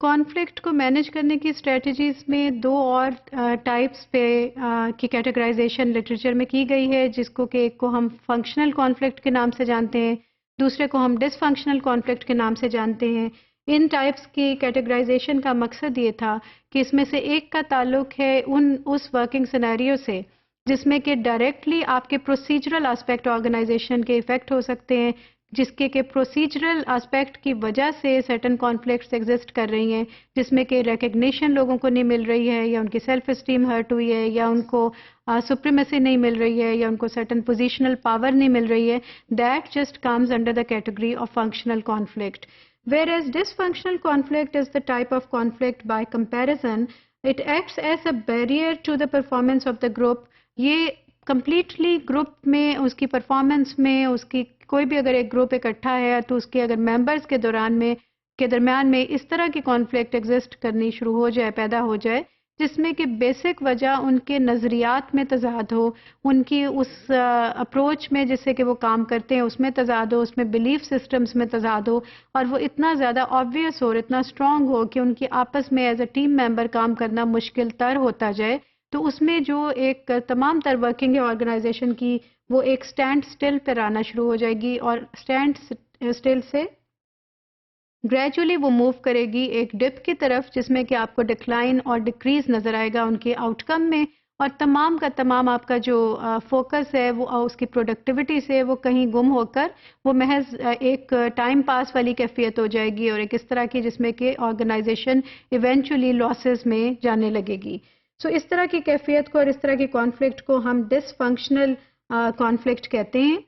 Conflict को manage करने की स्ट्रेटजीज में दो और टाइप्स पे की कैटेगराइजेशन लिटरेचर में की गई है, जिसको कि एक को हम फंक्शनल कॉन्फ्लिक्ट के नाम से जानते हैं, दूसरे को हम डिसफंक्शनल कॉन्फ्लिक्ट के नाम से जानते हैं। इन टाइप्स की कैटेगराइजेशन का मकसद ये था कि इसमें से एक का ताल्लुक है उस वर्किंग सिनेरियो से जिसमें कि डायरेक्टली आपके प्रोसीजरल एस्पेक्ट ऑर्गेनाइजेशन के इफेक्ट हो सकते हैं, जिसके के प्रोसीजरल एस्पेक्ट की वजह से सर्टन कॉन्फ्लिक्ट्स एग्जिस्ट कर रही हैं, जिसमें कि रिकग्निशन लोगों को नहीं मिल रही है, या उनकी सेल्फ एस्टीम हर्ट हुई है, या उनको सुप्रीमेसी नहीं मिल रही है, या उनको सर्टन पोजिशनल पावर नहीं मिल रही है। That just comes under the category of functional conflict. Whereas dysfunctional conflict is the type of conflict by comparison, it acts as a barrier to the performance of the group. ये completely group में उसकी performance में उसकी कोई भी अगर एक group इकट्ठा है तो उसके अगर मेंबर्स के दरमियान में इस तरह की कॉन्फ्लिक्ट एग्जिस्ट करनी शुरू हो जाए, पैदा हो जाए, जिसमें कि बेसिक वजह उनके नज़रियात में तज़ाद हो, उनकी उस अप्रोच में जिससे कि वो काम करते हैं उसमें तज़ाद हो, उसमें बिलीफ सिस्टम्स में तज़ाद हो, और वो इतना ज़्यादा ऑब्वियस हो और इतना स्ट्रॉन्ग हो कि उनकी आपस में एज अ टीम मेंबर काम करना मुश्किल तर होता जाए, तो उसमें जो एक तमाम तर वर्किंग है ऑर्गेनाइजेशन की, वो एक स्टैंड स्टिल पर आना शुरू हो जाएगी, और स्टैंड स्टिल से ग्रेजुअली वो मूव करेगी एक डिप की तरफ, जिसमें कि आपको डिक्लाइन और डिक्रीज नज़र आएगा उनके आउटकम में, और तमाम का तमाम आपका जो फोकस है वो उसकी प्रोडक्टिविटी से वो कहीं गुम होकर वो महज एक टाइम पास वाली कैफियत हो जाएगी, और एक इस तरह की जिसमें कि ऑर्गेनाइजेशन इवेंचुअली लॉसेस में जाने लगेगी। सो इस तरह की कैफियत को और इस तरह की कॉन्फ्लिक्ट को हम डिसफंक्शनल कॉन्फ्लिक्ट कहते हैं।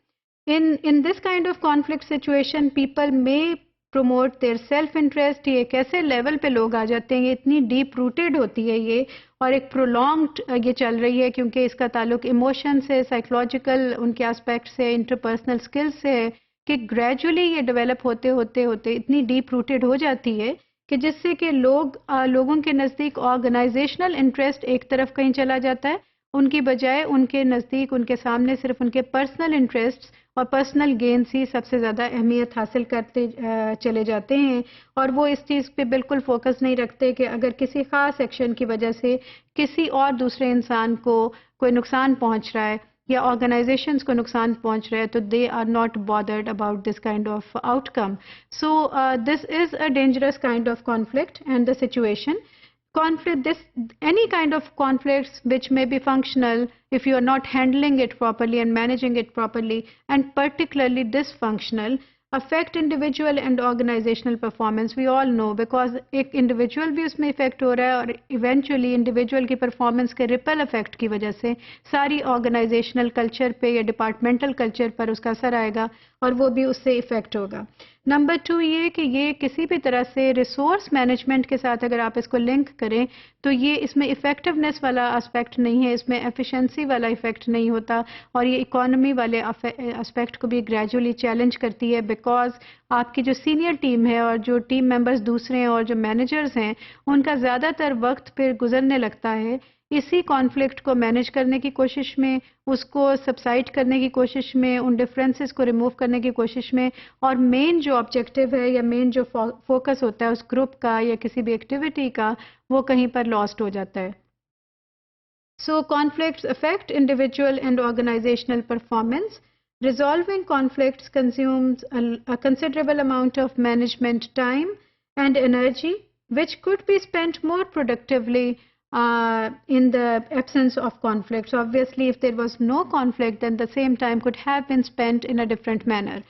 In this kind of conflict situation people में प्रमोट देयर सेल्फ इंटरेस्ट। ये कैसे लेवल पे लोग आ जाते हैं, ये इतनी डीप रूटेड होती है ये, और एक प्रोलॉन्ग्ड ये चल रही है क्योंकि इसका ताल्लुक इमोशन से, साइकोलॉजिकल उनके एस्पेक्ट से, इंटरपर्सनल स्किल्स से है, कि ग्रेजुअली ये डेवलप होते होते होते इतनी डीप रूटेड हो जाती है कि जिससे कि लोगों के नज़दीक ऑर्गेनाइजेशनल इंटरेस्ट एक तरफ कहीं चला जाता है, उनकी बजाय उनके नज़दीक उनके सामने सिर्फ उनके पर्सनल इंटरेस्ट्स और पर्सनल गेन्स ही सबसे ज़्यादा अहमियत हासिल करते चले जाते हैं, और वो इस चीज़ पे बिल्कुल फोकस नहीं रखते कि अगर किसी ख़ास एक्शन की वजह से किसी और दूसरे इंसान को कोई नुकसान पहुंच रहा है या ऑर्गेनाइजेशंस को नुकसान पहुंच रहा है, तो they are not bothered about this kind of outcome. So this is a dangerous kind of conflict and the situation. Any kind of conflicts which may be functional, if you are not handling it properly and managing it properly, and particularly dysfunctional, affect individual and organizational performance. We all know because एक individual भी उसमें effect हो रहा है, और eventually individual की performance के ripple effect की वजह से सारी organizational culture पे या departmental culture पर उसका असर आएगा, और वो भी उससे effect होगा। नंबर 2 ये कि ये किसी भी तरह से रिसोर्स मैनेजमेंट के साथ अगर आप इसको लिंक करें तो ये इसमें इफ़ेक्टिवनेस वाला एस्पेक्ट नहीं है, इसमें एफिशिएंसी वाला इफ़ेक्ट नहीं होता, और ये इकोनॉमी वाले एस्पेक्ट को भी ग्रेजुअली चैलेंज करती है, बिकॉज आपकी जो सीनियर टीम है और जो टीम मेंबर्स दूसरे हैं और जो मैनेजर्स हैं, उनका ज़्यादातर वक्त फिर गुजरने लगता है इसी कॉन्फ्लिक्ट को मैनेज करने की कोशिश में, उसको सबसाइड करने की कोशिश में, उन डिफरेंसेस को रिमूव करने की कोशिश में, और मेन जो ऑब्जेक्टिव है या मेन जो फोकस होता है उस ग्रुप का या किसी भी एक्टिविटी का, वो कहीं पर लॉस्ट हो जाता है। So conflicts affect individual and organisational performance. Resolving conflicts consumes a considerable amount of management time and energy, which could be spent more productively in the absence of conflicts. Obviously, if there was no conflict, then the same time could have been spent in a different manner.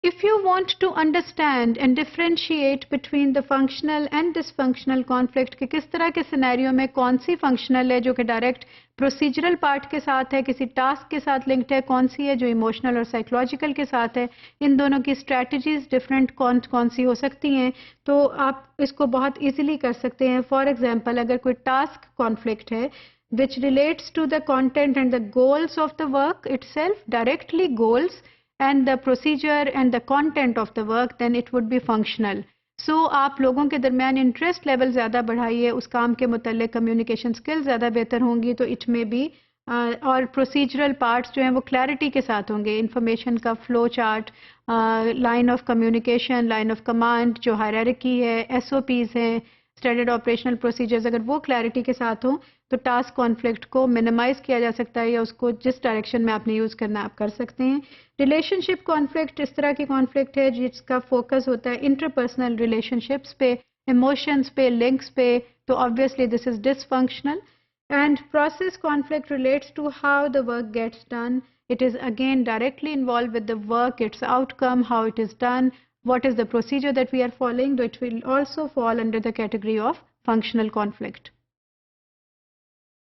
If you want to understand and differentiate between the functional and dysfunctional conflict, कि किस तरह के scenario में कौन सी functional है जो कि direct procedural part के साथ है, किसी टास्क के साथ लिंक्ड है, कौन सी है जो इमोशनल और साइकोलॉजिकल के साथ है, इन दोनों की स्ट्रैटेजीज डिफरेंट कौन सी हो सकती हैं, तो आप इसको बहुत इजीली कर सकते हैं। फॉर एग्जांपल, अगर कोई टास्क कॉन्फ्लिक्ट है which relates to the content and the goals of the work itself, directly goals and the procedure and the content of the work, then it would be functional. So आप लोगों के दरमियान interest level ज़्यादा बढ़ाइए, उस काम के मुतल्लिक communication skill ज़्यादा बेहतर होंगी, तो इट मे बी और प्रोसीजरल पार्ट्स जो हैं वो क्लैरिटी के साथ होंगे, इंफॉर्मेशन का flow chart, line of communication, line of command, जो हायरार्की है, एसओपीज हैं, स्टैंडर्ड ऑपरेशनल प्रोसीजर्स, अगर वो क्लैरिटी के साथ हों तो टास्क कॉन्फ्लिक्ट को मिनिमाइज किया जा सकता है या उसको जिस डायरेक्शन में आपने यूज़ करना आप कर सकते हैं। रिलेशनशिप कॉन्फ्लिक्ट इस तरह की कॉन्फ्लिक्ट है जिसका फोकस होता है इंटरपर्सनल रिलेशनशिप्स पे, इमोशंस पे, लिंक्स पे, तो obviously this is dysfunctional. And process conflict relates to how the work gets done. It is again directly involved with the work, its outcome, how it is done, what is the procedure that we are following. So it will also fall under the category of functional conflict.